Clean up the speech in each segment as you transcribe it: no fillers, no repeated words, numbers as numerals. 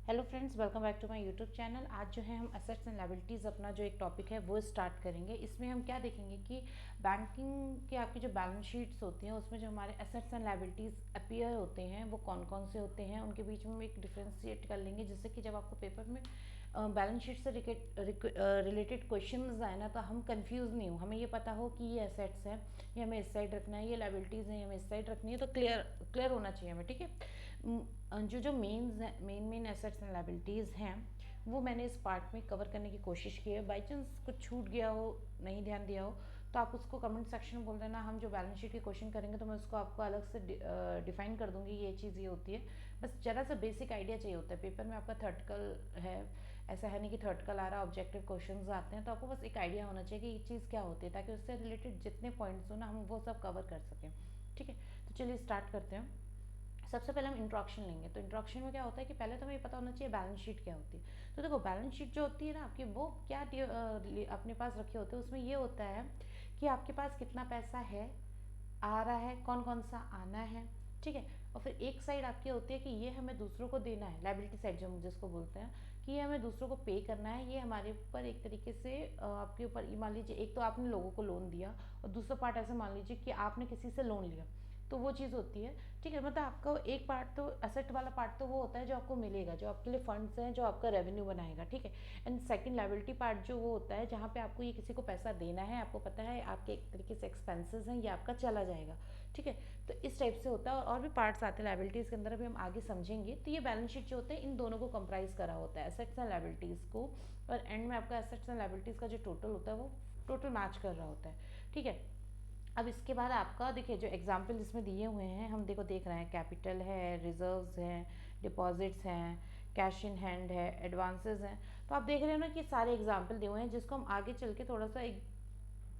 Hello friends, welcome back to my YouTube channel. आज जो है हम एसेट्स एंड लायबिलिटीज़ अपना जो एक टॉपिक है वो स्टार्ट करेंगे। इसमें हम क्या देखेंगे कि बैंकिंग की आपकी जो बैलेंस शीट्स होती हैं उसमें जो हमारे एसेट्स एंड लायबिलिटीज़ अपीयर होते हैं वो कौन कौन से होते हैं, उनके बीच में हम एक डिफ्रेंशिएट कर लेंगे, जिससे कि जब आपको पेपर में बैलेंस शीट से रिलेटेड क्वेश्चंस आए ना तो हम कंफ्यूज नहीं हो, हमें ये पता हो कि ये एसेट्स हैं, ये हमें इस साइड रखना है, ये लायबिलिटीज़ हैं, ये हमें इस साइड रखनी है, तो क्लियर क्लियर होना चाहिए हमें। ठीक है। जो मेन एसेट्स एंड लायबिलिटीज़ हैं वो मैंने इस पार्ट में कवर करने की कोशिश की है। बाई चांस कुछ छूट गया हो, नहीं ध्यान दिया हो, तो आप उसको कमेंट सेक्शन में बोल देना। हम जो बैलेंस शीट के क्वेश्चन करेंगे तो मैं उसको आपको अलग से डिफाइन कर दूंगी, ये चीज़ ये होती है। बस जरा सा बेसिक आइडिया चाहिए होता है। पेपर में आपका थर्टिकल है, ऐसा है नहीं कि थर्टिकल आ रहा है, ऑब्जेक्टिव क्वेश्चन आते हैं, तो आपको बस एक आइडिया होना चाहिए कि ये चीज़ क्या होती है, ताकि उससे रिलेटेड जितने पॉइंट्स हो ना हम वो सब कवर कर सकें। ठीक है, तो चलिए स्टार्ट करते हैं। सबसे पहले हम इंट्रोडक्शन लेंगे। तो इंट्रोडक्शन में क्या होता है कि पहले तो हमें ये पता होना चाहिए बैलेंस शीट क्या होती है। तो देखो, बैलेंस शीट जो होती है ना आपकी, वो क्या अपने पास रखे होते हैं, उसमें ये होता है कि आपके पास कितना पैसा है, आ रहा है, कौन कौन सा आना है। ठीक है। और फिर एक साइड आपकी होती है कि ये हमें दूसरों को देना है, लाइबिलिटी साइड जो जिसको बोलते हैं, कि ये हमें दूसरों को पे करना है, ये हमारे ऊपर एक तरीके से आपके ऊपर, मान लीजिए एक तो आपने लोगों को लोन दिया, और दूसरा पार्ट ऐसे मान लीजिए कि आपने किसी से लोन लिया, तो वो चीज़ होती है। ठीक है, मतलब आपका एक पार्ट तो एसेट वाला पार्ट तो वो होता है जो आपको मिलेगा, जो आपके लिए फंड्स हैं, जो आपका रेवेन्यू बनाएगा। ठीक है। एंड सेकंड लायबिलिटी पार्ट जो वो होता है जहाँ पे आपको ये किसी को पैसा देना है, आपको पता है आपके एक तरीके से एक्सपेंसेस हैं, ये आपका चला जाएगा। ठीक है। तो इस टाइप से होता है, और भी पार्ट्स आते हैं लायबिलिटीज़ के अंदर, अभी हम आगे समझेंगे। तो ये बैलेंस शीट जो होता है इन दोनों को कंप्राइज करा होता है, एसेट्स एंड लायबिलिटीज़ को, और एंड में आपका एसेट्स एंड लायबिलिटीज़ का जो टोटल होता है वो टोटल मैच कर रहा होता है। ठीक है। अब इसके बाद आपका देखिए जो एग्जाम्पल इसमें दिए हुए हैं, हम देख रहे हैं, कैपिटल है, रिजर्व्स हैं, डिपॉजिट्स हैं, कैश इन हैंड है, एडवांसेस हैं। तो आप देख रहे हो ना कि सारे एग्जाम्पल दिए हुए हैं, जिसको हम आगे चल के थोड़ा सा एक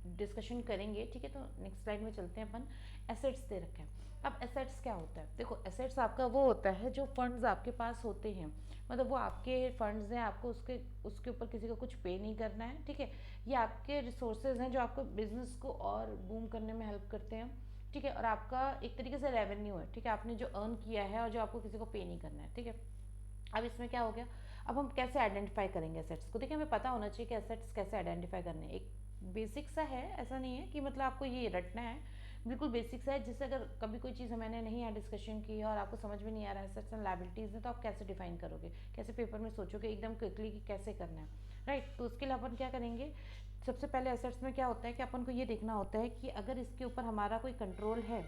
डिस्कशन करेंगे। ठीक है, तो नेक्स्ट स्लाइड में चलते हैं अपन। एसेट्स दे रखे हैं। अब एसेट्स क्या होता है, देखो एसेट्स आपका वो होता है जो फंड्स आपके पास होते हैं, मतलब वो आपके फंड्स हैं, आपको उसके उसके ऊपर किसी को कुछ पे नहीं करना है। ठीक है। ये आपके रिसोर्सेज हैं जो आपको बिजनेस को और बूम करने में हेल्प करते हैं। ठीक है। और आपका एक तरीके से रेवेन्यू है। ठीक है, आपने जो अर्न किया है और जो आपको किसी को पे नहीं करना है। ठीक है। अब इसमें क्या हो गया, अब हम कैसे आइडेंटिफाई करेंगे एसेट्स को। देखिए, हमें पता होना चाहिए कि एसेट्स कैसे आइडेंटिफाई करने हैं। एक बेसिक सा है, ऐसा नहीं है कि मतलब आपको ये रटना है, बिल्कुल बेसिक सा है, जिससे अगर कभी कोई चीज़ मैंने नहीं यहाँ डिस्कशन की है और आपको समझ में नहीं आ रहा है एसेट्स एंड लायबिलिटीज़ है, तो आप कैसे डिफाइन करोगे, कैसे पेपर में सोचोगे एकदम क्विकली कि कैसे करना है। राइट। तो उसके लिए अपन क्या करेंगे, सबसे पहले एसेट्स में क्या होता है कि अपन को ये देखना होता है कि अगर इसके ऊपर हमारा कोई कंट्रोल है,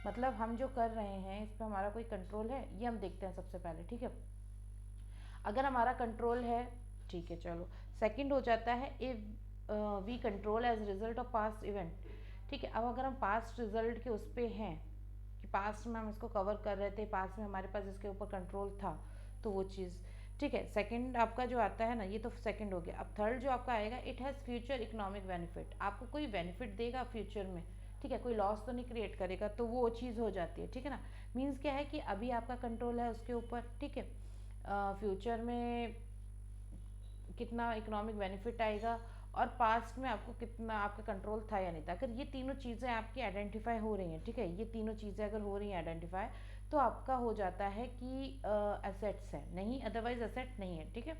मतलब हम जो कर रहे हैं इस पर हमारा कोई कंट्रोल है, ये हम देखते हैं सबसे पहले। ठीक है। अगर हमारा कंट्रोल है, ठीक है, चलो। सेकंड हो जाता है if we control as result of past event. ठीक है। अब अगर हम पास्ट रिजल्ट के उस पर हैं कि पास्ट में हम इसको कवर कर रहे थे, पास्ट में हमारे पास इसके ऊपर कंट्रोल था, तो वो चीज़। ठीक है। सेकंड आपका जो आता है ना, ये तो सेकंड हो गया। अब थर्ड जो आपका आएगा, it has future economic benefit, आपको कोई बेनिफिट देगा फ्यूचर में। ठीक है, कोई लॉस तो नहीं क्रिएट करेगा, तो वो चीज़ हो जाती है। ठीक है ना। मीन्स क्या है कि अभी आपका कंट्रोल है उसके ऊपर। ठीक है। फ्यूचर में कितना इकोनॉमिक बेनिफिट आएगा, और पास्ट में आपको कितना आपका कंट्रोल था या नहीं था। अगर ये तीनों चीज़ें आपकी आइडेंटिफाई हो रही हैं, ठीक है, ये तीनों चीज़ें अगर हो रही हैं आइडेंटिफाई, तो आपका हो जाता है कि एसेट्स है, नहीं अदरवाइज एसेट नहीं है। ठीक है।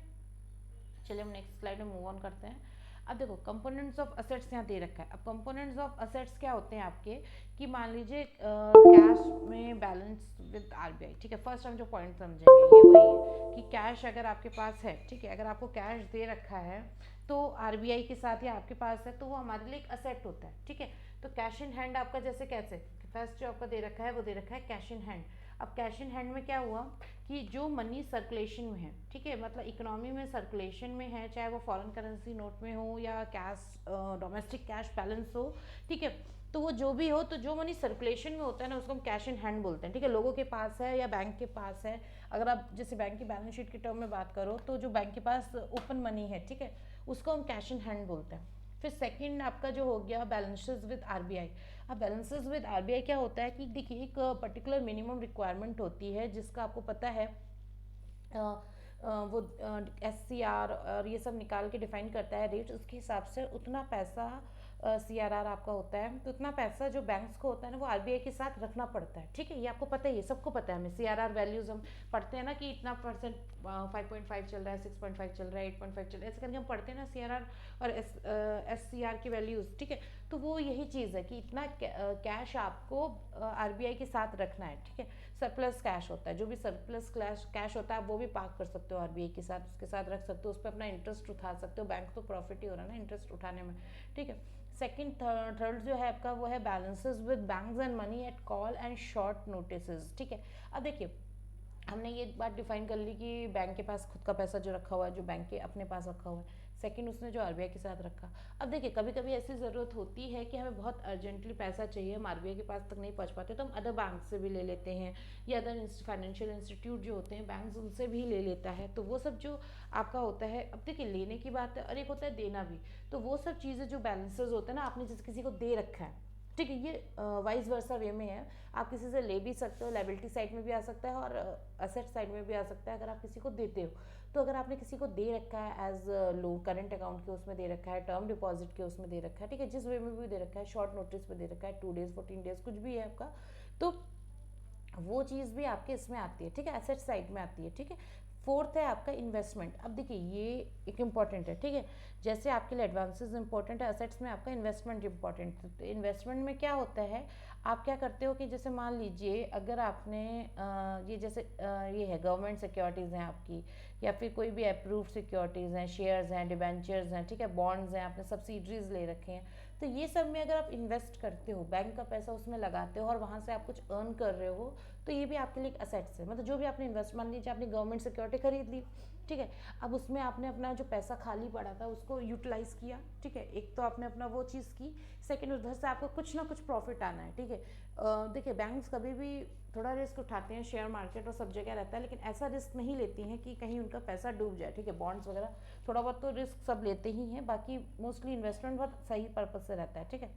चलिए हम नेक्स्ट स्लाइड में मूव ऑन करते हैं। अब देखो कंपोनेंट्स ऑफ असेट्स यहाँ दे रखा है। अब कंपोनेंट्स ऑफ असेट्स क्या होते हैं आपके, कि मान लीजिए कैश में बैलेंस विद आरबीआई। ठीक है, फर्स्ट हम जो पॉइंट समझेंगे ये वही है कि कैश अगर आपके पास है, ठीक है, अगर आपको कैश दे रखा है तो आरबीआई के साथ या आपके पास है, तो वो हमारे लिए एक असेट होता है। ठीक है। तो कैश इन हैंड आपका जैसे कैसे, फर्स्ट जो आपका दे रखा है वो दे रखा है कैश इन हैंड। अब कैश इन हैंड में क्या हुआ कि जो मनी सर्कुलेशन में है, ठीक है, मतलब इकोनॉमी में सर्कुलेशन में है, चाहे वो फॉरेन करेंसी नोट में हो या कैश डोमेस्टिक कैश बैलेंस हो। ठीक है। तो वो जो भी हो, तो जो मनी सर्कुलेशन में होता है ना उसको हम कैश इन हैंड बोलते हैं। ठीक है, लोगों के पास है या बैंक के पास है। अगर आप जैसे बैंक की बैलेंस शीट के टर्म में बात करो, तो जो बैंक के पास ओपन मनी है, ठीक है, उसको हम कैश इन हैंड बोलते हैं। फिर सेकंड आपका जो हो गया बैलेंसेस विद आरबीआई। अब बैलेंसेस विद आरबीआई क्या होता है कि देखिए एक पर्टिकुलर मिनिमम रिक्वायरमेंट होती है, जिसका आपको पता है वो एस सी आर और ये सब निकाल के डिफाइन करता है रेट, उसके हिसाब से उतना पैसा CRR आपका होता है, तो उतना पैसा जो बैंक्स को होता है ना वो RBI के साथ रखना पड़ता है, ठीक है। ये आपको पता ही है, सबको पता है, हमें CRR वैल्यूज हम पढ़ते हैं ना कि इतना परसेंट 5.5 चल रहा है, 6.5 चल रहा है, 8.5 चल रहा है, ऐसे करके हम पढ़ते हैं ना CRR और SCR की वैल्यूज, ठीक है। तो वो यही चीज़ है कि इतना कैश आपको RBI के साथ रखना है, ठीक है। सरप्लस कैश होता है, जो भी सरप्लस कैश होता है आप वो भी पार्क कर सकते हो RBI के साथ, उसके साथ रख सकते हो, उस पर अपना इंटरेस्ट उठा सकते हो। बैंक तो प्रॉफिट ही हो रहा है ना इंटरेस्ट उठाने में, ठीक है। सेकंड थर्ड जो है आपका वो है balances with banks and money at call and short notices, ठीक है। अब देखिए हमने ये बात डिफाइन कर ली कि बैंक के पास खुद का पैसा जो रखा हुआ है, जो बैंक के अपने पास रखा हुआ है। सेकंड उसने जो RBI के साथ रखा। अब देखिए कभी कभी ऐसी ज़रूरत होती है कि हमें बहुत अर्जेंटली पैसा चाहिए, हम RBI के पास तक नहीं पहुंच पाते, तो हम अदर बैंक से भी ले लेते हैं, या अदर फाइनेंशियल इंस्टीट्यूट जो होते हैं बैंक उनसे भी ले लेता है। तो वो सब जो आपका होता है, अब देखिए लेने की बात है और एक होता है देना भी। तो वो सब चीज़ें जो बैलेंसेज होते हैं ना, आपने जिस किसी को दे रखा है, ठीक है, ये वाइस वर्सा वे में है। आप किसी से ले भी सकते हो, लाइबिलिटी साइड में भी आ सकता है और असेट साइड में भी आ सकता है अगर आप किसी को देते हो। तो अगर आपने किसी को दे रखा है एज लो करंट अकाउंट के उसमें दे रखा है, टर्म डिपॉजिट के उसमें दे रखा है, ठीक है, जिस वे में भी दे रखा है, शॉर्ट नोटिस पे दे रखा है, 2 डेज 14 डेज कुछ भी है आपका, तो वो चीज़ भी आपके इसमें आती है, ठीक है, एसेट साइड में आती है, ठीक है। फोर्थ है आपका इन्वेस्टमेंट। अब देखिए ये एक इम्पॉर्टेंट है, ठीक है। जैसे आपके लिए एडवांसेस इंपॉर्टेंट है, असेट्स में आपका इन्वेस्टमेंट इंपॉर्टेंट है। तो इन्वेस्टमेंट में क्या होता है, आप क्या करते हो कि जैसे मान लीजिए अगर आपने ये जैसे ये है गवर्नमेंट सिक्योरिटीज़ हैं आपकी, या फिर कोई भी अप्रूव्ड सिक्योरिटीज़ हैं, शेयर्स हैं, डिबेंचर्स हैं, ठीक है, बॉन्ड्स हैं, आपने सब्सिडरीज ले रखे हैं, तो ये सब में अगर आप इन्वेस्ट करते हो, बैंक का पैसा उसमें लगाते हो और वहाँ से आप कुछ अर्न कर रहे हो, तो ये भी आपके लिए एक असेट्स है। मतलब जो भी आपने इन्वेस्ट, मान लीजिए आपने गवर्नमेंट सिक्योरिटी खरीद ली, ठीक है, अब उसमें आपने अपना जो पैसा खाली पड़ा था उसको यूटिलाइज किया, ठीक है, एक तो आपने अपना वो चीज़ की, सेकंड उधर से आपको कुछ ना कुछ प्रॉफिट आना है, ठीक है। देखिए बैंक्स कभी भी थोड़ा रिस्क उठाते हैं, शेयर मार्केट और सब जगह रहता है, लेकिन ऐसा रिस्क नहीं लेती हैं कि कहीं उनका पैसा डूब जाए, ठीक है। बॉन्ड्स वगैरह थोड़ा बहुत तो रिस्क सब लेते ही हैं, बाकी मोस्टली इन्वेस्टमेंट बहुत सही पर्पज से रहता है, ठीक है।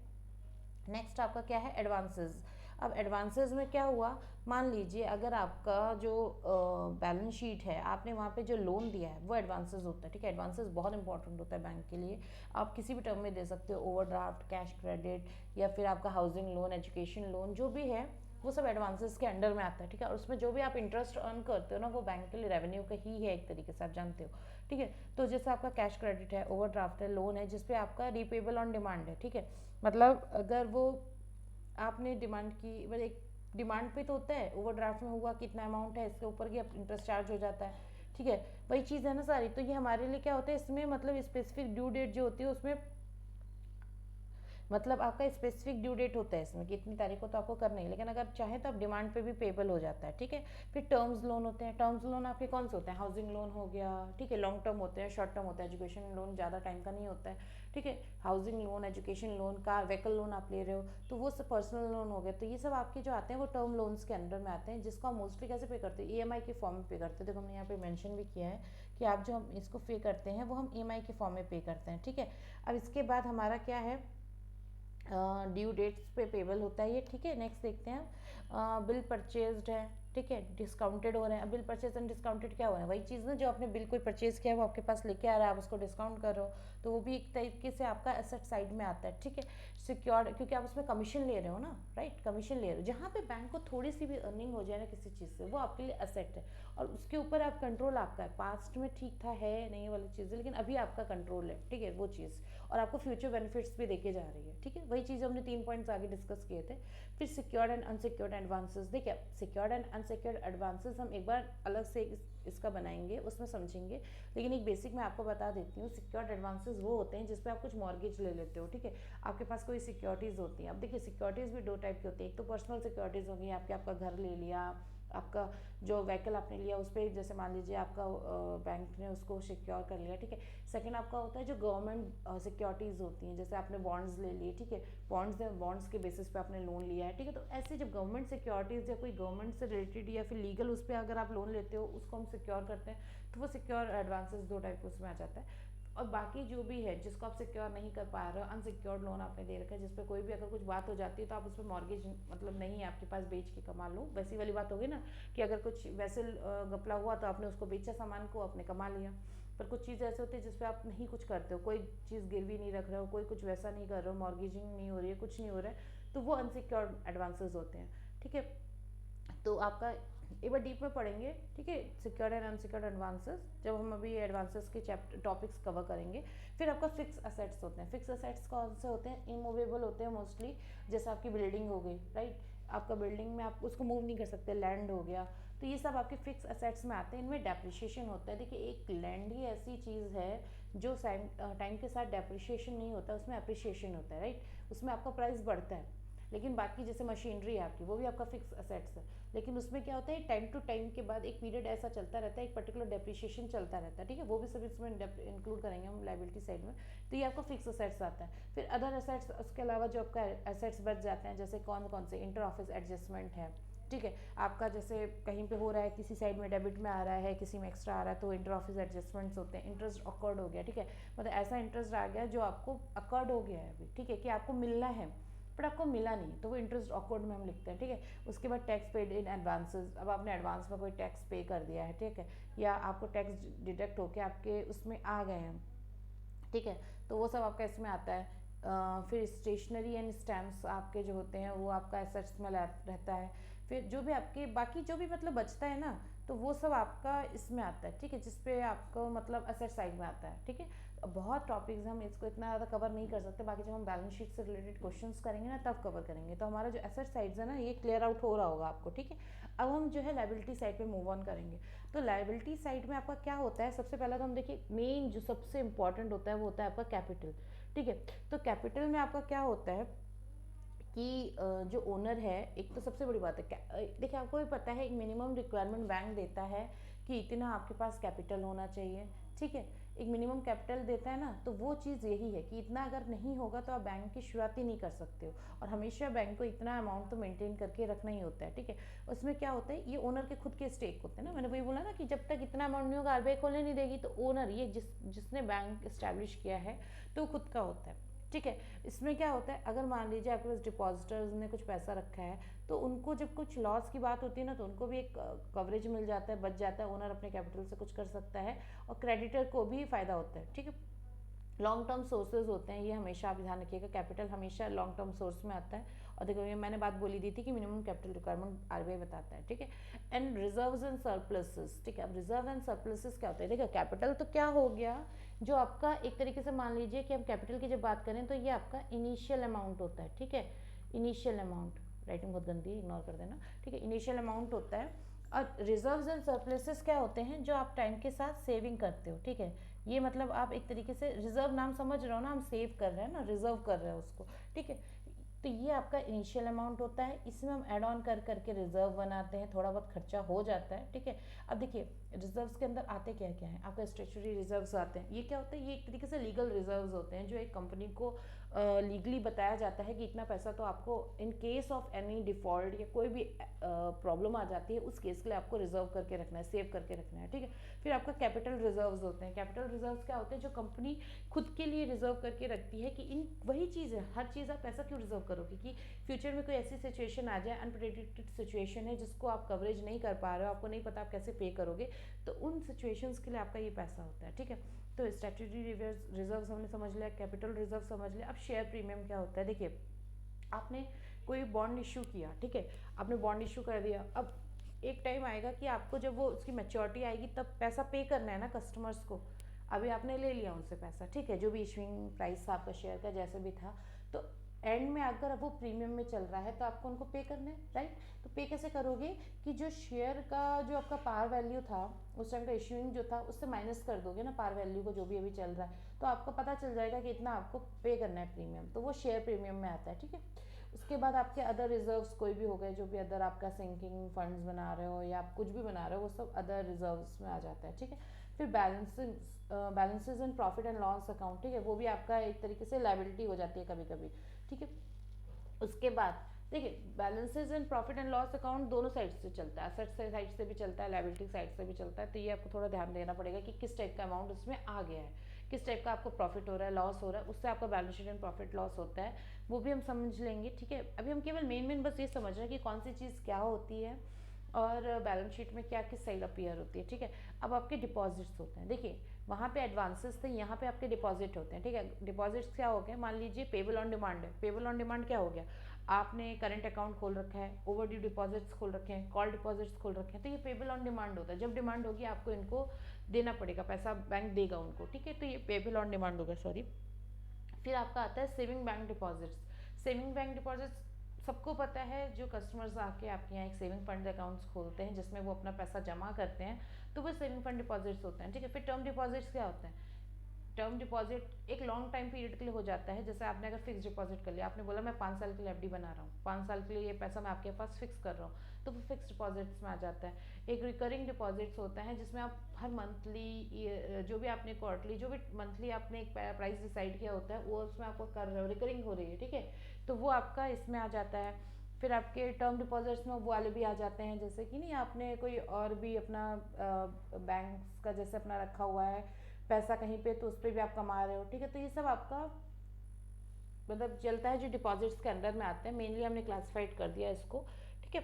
नेक्स्ट आपका क्या है, एडवांसेस। अब एडवांसेस में क्या हुआ, मान लीजिए अगर आपका जो बैलेंस शीट है, आपने वहाँ पे जो लोन दिया है वो एडवांसेस होता है, ठीक है। एडवांसेस बहुत इंपॉर्टेंट होता है बैंक के लिए। आप किसी भी टर्म में दे सकते हो, ओवरड्राफ्ट, कैश क्रेडिट, या फिर आपका हाउसिंग लोन, एजुकेशन लोन, जो भी है वो सब एडवांसेस के अंडर में आता है, ठीक है। और उसमें जो भी आप इंटरेस्ट अर्न करते हो ना, वो बैंक के लिए रेवेन्यू का ही है एक तरीके से, आप जानते हो, ठीक है। तो जैसे आपका कैश क्रेडिट है, ओवरड्राफ्ट है, लोन है, जिसपे आपका रीपेबल ऑन डिमांड है, ठीक है। मतलब अगर वो आपने डिमांड की, मतलब एक डिमांड पे तो होता है, ओवरड्राफ्ट में हुआ कितना अमाउंट है, इसके ऊपर की इंटरेस्ट चार्ज हो जाता है, ठीक है। वही चीज़ है ना सारी। तो ये हमारे लिए क्या होता है, इसमें मतलब स्पेसिफिक ड्यू डेट जो होती है उसमें, मतलब आपका स्पेसिफिक ड्यू डेट होता है इसमें कि इतनी तारीख को तो आपको करना ही, लेकिन अगर चाहे तो आप डिमांड पे भी पेबल हो जाता है, ठीक है। फिर टर्म्स लोन होते हैं। टर्म्स लोन आपके कौन से होते हैं, हाउसिंग लोन हो गया, ठीक है, लॉन्ग टर्म होते हैं, शॉर्ट टर्म होता है, एजुकेशन लोन ज़्यादा टाइम का नहीं होता है, ठीक है। Housing loan, education loan, car vehicle loan आप ले रहे हो तो वो सब पर्सनल लोन हो गए। तो ये सब आपके जो आते हैं वो टर्म लोन्स के अंडर में आते हैं, जिसको हम मोस्टली कैसे पे करते हैं, EMI के फॉर्म में पे करते हैं। देखो हमने यहाँ पे मेंशन भी किया है कि आप जो हम इसको पे करते हैं वो हम EMI के फॉर्म में पे करते हैं, ठीक है। अब इसके बाद हमारा क्या है, ड्यू डेट्स पे पेबल होता है ये, ठीक है। नेक्स्ट देखते हैं, बिल परचेज्ड है, ठीक है, डिस्काउंटेड हो रहे हैं। अब बिल परचेज एंड डिस्काउंटेड क्या हो रहा है, वही चीज़ ना, जो आपने बिल कोई परचेज किया है वो आपके पास लेके आ रहा है, आप उसको डिस्काउंट कर रहे हो, तो वो भी एक तरीके से आपका एसेट साइड में आता है, ठीक है। सिक्योर्ड, क्योंकि आप उसमें कमीशन ले रहे हो ना, राइट, कमीशन ले रहे हो, जहाँ पे बैंक को थोड़ी सी भी अर्निंग हो जाए ना किसी चीज़ से, वो आपके लिए एसेट है और उसके ऊपर आप कंट्रोल आपका है। पास्ट में ठीक था, है नहीं वाली चीज़ें, लेकिन अभी आपका कंट्रोल है, ठीक है, वो चीज़, और आपको फ्यूचर बेनिफिट्स भी देके जा रही है, ठीक है। वही चीज़ हमने 3 पॉइंट्स आगे डिस्कस किए थे। फिर सिक्योर्ड एंड अनसिक्योर्ड एडवांसेस। देखिए सिक्योर्ड एंड अनसिक्योर्ड एडवांसेस हम एक बार अलग से इसका बनाएंगे, उसमें समझेंगे, लेकिन एक बेसिक मैं आपको बता देती हूँ। सिक्योर्ड एडवांसेस वो होते हैं जिसपे आप कुछ मॉर्गेज ले लेते हो, ठीक है, आपके पास कोई सिक्योरिटीज़ होती हैं। अब देखिए सिक्योरिटीज़ भी 2 टाइप की होती है, एक तो पर्सनल सिक्योरिटीज़ होगी, आपका घर ले लिया, आपका जो व्हीकल आपने लिया उस पर, जैसे मान लीजिए आपका बैंक ने उसको सिक्योर कर लिया, ठीक है। सेकंड आपका होता है जो गवर्नमेंट सिक्योरिटीज़ होती हैं, जैसे आपने बॉन्ड्स ले लिए, ठीक है, बॉन्ड्स के बेसिस पे आपने लोन लिया है, ठीक है। तो ऐसे जब गवर्नमेंट सिक्योरिटीज़ या कोई गवर्नमेंट से रिलेटेड या फिर लीगल उस पर अगर आप लोन लेते हो, उसको हम सिक्योर करते हैं, तो वो सिक्योर एडवांसेस 2 टाइप उसमें आ जाता है। और बाकी जो भी है जिसको आप सिक्योर नहीं कर पा रहे हो, अनसिक्योर्ड लोन आपने दे रखा है जिस पे कोई भी अगर कुछ बात हो जाती है तो आप उस पर मॉर्गेज मतलब नहीं है आपके पास, बेच के कमा लो, वैसी वाली बात होगी ना कि अगर कुछ वैसे घपला हुआ तो आपने उसको बेचा सामान को, आपने कमा लिया। पर कुछ चीज़ ऐसे होती है जिसपे आप नहीं कुछ करते हो, कोई चीज़ गिरवी नहीं रख रहे हो, कोई कुछ वैसा नहीं कर रहे हो, मॉर्गेजिंग नहीं हो रही है, कुछ नहीं हो रहा है, तो वो अनसिक्योर्ड एडवांसेस होते हैं। ठीक है, तो आपका एक बार डीप में पढ़ेंगे, ठीक है, सिक्योर्ड एंड अनसिक्योर्ड एडवांसेस, जब हम अभी एडवांसेस के चैप्टर टॉपिक्स कवर करेंगे। फिर आपका फिक्स असेट्स होते हैं। फिक्स असेट्स कौन से होते हैं? इमूवेबल होते हैं मोस्टली, जैसे आपकी बिल्डिंग हो गई, राइट, आपका बिल्डिंग में आप उसको मूव नहीं कर सकते, लैंड हो गया, तो ये सब आपके फिक्स असेट्स में आते हैं। इनमें डेप्रिशिएशन होता है। देखिए, एक लैंड ही ऐसी चीज़ है जो टाइम के साथ डेप्रिशिएशन नहीं होता, उसमें अप्रिशिएशन होता है, राइट, उसमें आपका प्राइस बढ़ता है। लेकिन बाकी जैसे मशीनरी है आपकी, वो भी आपका फिक्स असेट्स है, लेकिन उसमें क्या होता है, टाइम टू टाइम के बाद एक पीरियड ऐसा चलता रहता है, एक पर्टिकुलर डेप्रिशिएशन चलता रहता है, ठीक है, वो भी सब इसमें इंक्लूड करेंगे हम लाइबिलिटी साइड में। तो ये आपका फिक्स असेट्स आता है। फिर अदर असेट्स, उसके अलावा जो आपका असेट्स बच जाते हैं, जैसे कौन कौन से, इंटर ऑफिस एडजस्टमेंट है, ठीक है, आपका जैसे कहीं पे हो रहा है, किसी साइड में डेबिट में आ रहा है, किसी में एक्स्ट्रा आ रहा है, तो इंटर ऑफिस एडजस्टमेंट्स होते हैं। इंटरेस्ट अकॉर्ड हो गया, ठीक है, मतलब ऐसा इंटरेस्ट आ गया जो आपको अकॉर्ड हो गया है अभी, ठीक है, कि आपको मिलना है बट आपको मिला नहीं, तो वो इंटरेस्ट ऑकवर्ड में हम लिखते हैं, ठीक है। उसके बाद टैक्स पेड इन एडवांसेस, अब आपने एडवांस में कोई टैक्स पे कर दिया है, ठीक है, या आपको टैक्स डिडक्ट होके आपके उसमें आ गए हैं, ठीक है, तो वो सब आपका इसमें आता है। फिर स्टेशनरी एंड स्टैम्प्स आपके जो होते हैं वो आपका एसेट्स में रहता है। फिर जो भी आपके बाकी जो भी मतलब बचता है ना, तो वो सब आपका इसमें आता है, ठीक है, जिसपे आपको मतलब एसेट साइड में आता है, ठीक है। बहुत टॉपिक्स, हम इसको इतना ज़्यादा कवर नहीं कर सकते, बाकी जब हम बैलेंस शीट से रिलेटेड क्वेश्चंस करेंगे ना तब कवर करेंगे। तो हमारा जो एसेट साइड्स है ना, ये क्लियर आउट हो रहा होगा आपको, ठीक है। अब हम जो है लाइबिलिटी साइड पे मूव ऑन करेंगे। तो लाइबिलिटी साइड में आपका क्या होता है, सबसे पहला तो हम देखिए, मेन जो सबसे इंपॉर्टेंट होता है वो होता है आपका कैपिटल, ठीक है। तो कैपिटल में आपका क्या होता है कि जो ओनर है, एक तो सबसे बड़ी बात है देखिए, आपको भी पता है एक मिनिमम रिक्वायरमेंट बैंक देता है कि इतना आपके पास कैपिटल होना चाहिए, ठीक है, एक मिनिमम कैपिटल देता है ना, तो वो चीज़ यही है कि इतना अगर नहीं होगा तो आप बैंक की शुरुआत ही नहीं कर सकते हो, और हमेशा बैंक को इतना अमाउंट तो मेंटेन करके रखना ही होता है, ठीक है। उसमें क्या होता है, ये ओनर के खुद के स्टेक होते हैं ना, मैंने वही बोला ना कि जब तक इतना अमाउंट नहीं होगा आरबीआई खोलने नहीं देगी, तो ओनर ये जिसने बैंक इस्टेब्लिश किया है तो खुद का होता है, ठीक है। इसमें क्या होता है, अगर मान लीजिए आपके पास डिपॉजिटर्स ने कुछ पैसा रखा है, तो उनको जब कुछ लॉस की बात होती है ना, तो उनको भी एक कवरेज मिल जाता है, बच जाता है, ओनर अपने कैपिटल से कुछ कर सकता है, और क्रेडिटर को भी फायदा होता है, ठीक है। लॉन्ग टर्म सोर्सेज होते हैं, ये हमेशा आप ध्यान रखिएगा, कैपिटल हमेशा लॉन्ग टर्म सोर्स में आता है। और देखो, ये मैंने बात बोली दी थी कि मिनिमम कैपिटल रिक्वायरमेंट आरबीआई बताता है, ठीक है। एंड रिजर्व्स एंड सरप्लसेस, ठीक है। अब रिजर्व एंड सरप्लसेस क्या होता है, देखो कैपिटल तो क्या हो गया, जो आपका एक तरीके से मान लीजिए कि हम कैपिटल की जब बात करें तो ये आपका इनिशियल अमाउंट होता है, ठीक है, इनिशियल अमाउंट, राइटिंग बहुत गंदी है, इग्नोर कर देना, ठीक है, इनिशियल अमाउंट होता है। और रिजर्व्स एंड सरप्लसेस क्या होते हैं, जो आप टाइम के साथ सेविंग करते हो, ठीक है, ये मतलब आप एक तरीके से रिजर्व, नाम समझ रहे हो ना, हम सेव कर रहे हैं ना, रिजर्व कर रहे हैं उसको, ठीक है। तो ये आपका इनिशियल अमाउंट होता है, इसमें हम ऐड ऑन कर करके रिजर्व बनाते हैं, थोड़ा बहुत खर्चा हो जाता है, ठीक है। अब देखिए, रिजर्व्स के अंदर आते क्या क्या है, आपका स्टेचुरी रिजर्व्स आते हैं, ये क्या होता है, ये एक तरीके से लीगल रिजर्व्स होते हैं, जो एक कंपनी को लीगली बताया जाता है कि इतना पैसा तो आपको in case of any default या कोई भी प्रॉब्लम आ जाती है, उस केस के लिए आपको रिजर्व करके रखना है, सेव करके रखना है, ठीक है। फिर आपका कैपिटल रिजर्व्स होते हैं। कैपिटल रिजर्व्स क्या होते हैं, जो कंपनी खुद के लिए रिजर्व करके रखती है कि इन वही चीज़ है, हर चीज़ आप पैसा क्यों रिजर्व करोगे कि फ्यूचर में कोई ऐसी सिचुएशन आ जाए, अनप्रेडिक्टेड सिचुएशन है जिसको आप कवरेज नहीं कर पा रहे हो, आपको नहीं पता आप कैसे पे करोगे, तो उन सिचुएशंस के लिए आपका ये पैसा होता है, ठीक है। तो स्टैट्यूटरी रिजर्व्स हमने समझ लिया, कैपिटल रिजर्व समझ लिया। अब शेयर प्रीमियम क्या होता है, देखिए, आपने कोई बॉन्ड इशू किया, ठीक है, आपने बॉन्ड इशू कर दिया, अब एक टाइम आएगा कि आपको जब वो उसकी मैच्योरिटी आएगी तब पैसा पे करना है ना कस्टमर्स को। अभी आपने ले लिया उनसे पैसा, ठीक है, जो भी इशूइंग प्राइस था आपका शेयर का, जैसे भी था, तो एंड में अगर अब वो प्रीमियम में चल रहा है तो आपको उनको पे करना है, राइट। तो पे कैसे करोगे कि जो शेयर का जो आपका पार वैल्यू था उस टाइम का, इशूइंग जो था, उससे माइनस कर दोगे ना पार वैल्यू को, जो भी अभी चल रहा है, तो आपको पता चल जाएगा कि इतना आपको पे करना है प्रीमियम, तो वो शेयर प्रीमियम में आता है, ठीक है। उसके बाद आपके अदर रिजर्व्स कोई भी हो गए, जो भी अदर आपका सिंकिंग फंड्स बना रहे हो या आप कुछ भी बना रहे हो, वो सब अदर रिजर्व्स में आ जाता है, ठीक है। फिर balances and profit and loss account, ठीक है, वो भी आपका एक तरीके से लाइबिलिटी हो जाती है कभी कभी, ठीक है। उसके बाद देखिए, balances and profit and loss account दोनों साइड से चलता है, असेट साइड से भी चलता है, लाइबिलिटी साइड से भी चलता है, तो ये आपको थोड़ा ध्यान देना पड़ेगा कि किस टाइप का अमाउंट उसमें आ गया है, किस टाइप का आपको प्रॉफिट हो रहा है, लॉस हो रहा है, उससे आपका balance sheet and profit loss होता है, वो भी हम समझ लेंगे। ठीक है, अभी हम केवल मेन बस ये समझ रहे हैं कि कौन सी चीज़ क्या होती है और बैलेंस शीट में क्या किस साइड अपीयर होती है। ठीक है, अब आपके डिपॉजिट्स होते हैं, देखिए वहाँ पे एडवांसेस थे, यहाँ पे आपके डिपॉजिट होते हैं। ठीक है, डिपॉजिट्स क्या हो गए, मान लीजिए पेबल ऑन डिमांड है। पेबल ऑन डिमांड क्या हो गया, आपने करंट अकाउंट खोल रखा है, ओवर ड्यू डिपॉजिट्स खोल रखे हैं, कॉल डिपॉजिट्स खोल रखे हैं, तो ये पेबल ऑन डिमांड होता है। जब डिमांड होगी आपको इनको देना पड़ेगा, पैसा बैंक देगा उनको। ठीक है, तो ये पेबल ऑन डिमांड होगा, सॉरी। फिर आपका आता है saving bank deposits. Saving bank deposits सबको पता है, जो कस्टमर्स आके आपके यहाँ एक सेविंग फंड अकाउंट्स खोलते हैं जिसमें वो अपना पैसा जमा करते हैं, तो वो सेविंग फंड डिपॉजिट्स होते हैं। ठीक है, फिर टर्म डिपॉजिट्स क्या होते हैं, टर्म डिपॉजिट एक लॉन्ग टाइम पीरियड के लिए हो जाता है। जैसे आपने अगर फिक्स डिपॉजिट कर लिया, आपने बोला मैं 5 साल के लिए एफडी बना रहा हूँ, 5 साल के लिए ये पैसा मैं आपके पास फिक्स कर रहा हूँ, तो वो फिक्स डिपॉजिट्स में आ जाता है। एक रिकरिंग डिपॉजिट्स होता है जिसमें आप हर मंथली जो भी आपने क्वार्टरली जो भी मंथली आपने एक प्राइस डिसाइड किया होता है वो उसमें आपको कर रहे हो, रिकरिंग हो रही है। ठीक है, तो वो आपका इसमें आ जाता है। फिर आपके टर्म डिपॉजिट्स में वो वाले भी आ जाते हैं, जैसे कि नहीं आपने कोई और भी अपना बैंक्स का जैसे अपना रखा हुआ है पैसा कहीं पे, तो उस पर भी आप कमा रहे हो। ठीक है, तो ये सब आपका मतलब चलता है जो डिपॉजिट्स के अंडर में आते हैं, मेनली हमने क्लासिफाइड कर दिया इसको। ठीक है,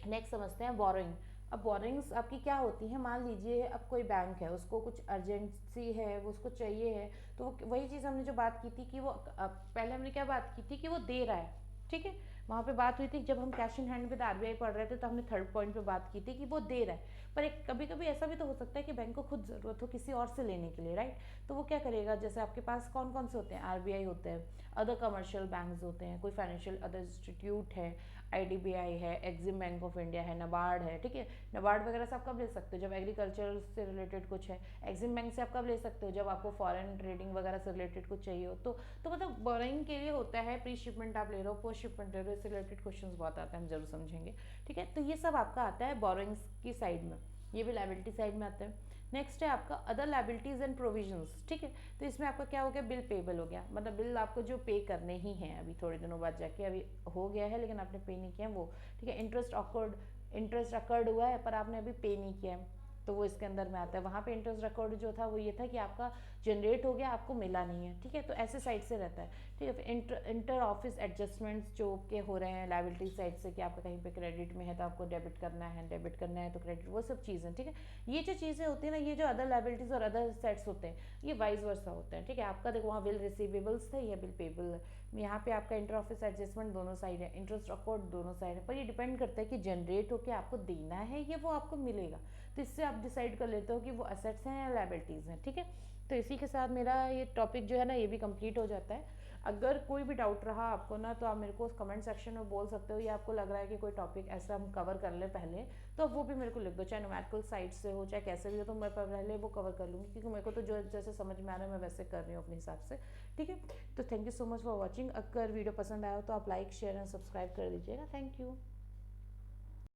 नेक्स्ट समझते हैं बोरोइंग। अब बोरोइंग्स आपकी क्या होती है, मान लीजिए अब कोई बैंक है, उसको कुछ अर्जेंसी है, वो उसको चाहिए है, तो वो वही चीज़ हमने जो बात की थी कि वो पहले हमने क्या बात की थी कि वो दे रहा है। ठीक है, वहाँ पे बात हुई थी जब हम cash in hand with RBI पढ़ रहे थे, तो हमने थर्ड पॉइंट पे बात की थी कि वो दे रहा है। पर एक कभी कभी ऐसा भी तो हो सकता है कि बैंक को खुद ज़रूरत हो किसी और से लेने के लिए, राइट। तो वो क्या करेगा, जैसे आपके पास कौन कौन से होते हैं, आरबीआई होते हैं, अदर कमर्शियल बैंक्स होते हैं, कोई फाइनेंशियल अदर इंस्टीट्यूट है, आईडीबीआई है, एक्सिम बैंक ऑफ इंडिया है, नबार्ड है। ठीक है, नबार्ड वगैरह से आप कब ले सकते हो, जब एग्रीकल्चर से रिलेटेड कुछ है। एक्सिम बैंक से आप कब ले सकते हो, जब आपको फॉरेन ट्रेडिंग वगैरह से रिलेटेड कुछ चाहिए हो। तो मतलब बोरोइंग के लिए होता है, प्री शिपमेंट आप ले रहे हो, पोस्ट शिपमेंट ले रहे हो, इससे रिलेटेड क्वेश्चंस बहुत आते हैं, हम जरूर समझेंगे। ठीक है, तो ये सब आपका आता है बोरोइंग्स की साइड में, ये भी लायबिलिटी साइड में आता है। नेक्स्ट है आपका अदर लायबिलिटीज एंड प्रोविजंस। ठीक है, तो इसमें आपका क्या हो गया, बिल पेबल हो गया, मतलब बिल आपको जो पे करने ही हैं अभी थोड़े दिनों बाद जाके, अभी हो गया है लेकिन आपने पे नहीं किया है वो। ठीक है, इंटरेस्ट अकर्ड हुआ है पर आपने अभी पे नहीं किया है, तो वो इसके अंदर में आता है। वहाँ पे इंटरेस्ट रिकॉर्ड जो था वो ये था कि आपका जनरेट हो गया, आपको मिला नहीं है। ठीक है, तो ऐसे साइड से रहता है। ठीक है, इंटर ऑफिस एडजस्टमेंट्स जो के हो रहे हैं लायबिलिटी साइड से, कि आपका कहीं पे क्रेडिट में है तो आपको डेबिट करना है, डेबिट करना है तो क्रेडिट, वो सब चीज़ें। ठीक है, ये जो चीज़ें होती है ना, ये जो अदर लायबिलिटीज और अदर सेट्स होते हैं, ये वाइज वर्सा होते हैं। ठीक है, आपका देखो वहाँ बिल रिसीवेबल्स था, ये बिल पेबल है, यहाँ पे आपका इंटर ऑफिस एडजस्टमेंट दोनों साइड है, इंटरेस्ट रिकॉर्ड दोनों साइड है, पर ये डिपेंड करता है कि जनरेट होकर आपको देना है ये वो आपको मिलेगा। तो इससे आप डिसाइड कर लेते हो कि वो असेट्स हैं या लायबिलिटीज़ हैं। ठीक है, तो इसी के साथ मेरा ये टॉपिक जो है ना ये भी कंप्लीट हो जाता है। अगर कोई भी डाउट रहा आपको ना, तो आप मेरे को कमेंट सेक्शन में बोल सकते हो, या आपको लग रहा है कि कोई टॉपिक ऐसा हम कवर कर लें पहले, तो वो भी मेरे को लिख दो, चाहे न्यूमेरिकल साइड से हो चाहे कैसे भी हो, तो मैं पहले वो कवर कर लूँगी, क्योंकि मेरे को तो जो जैसे समझ में आ रहा है मैं वैसे कर रही हूँ अपने हिसाब से। ठीक है, तो thank you so much for watching. अगर वीडियो पसंद आया हो तो आप लाइक शेयर एंड सब्सक्राइब कर दीजिएगा। Thank you.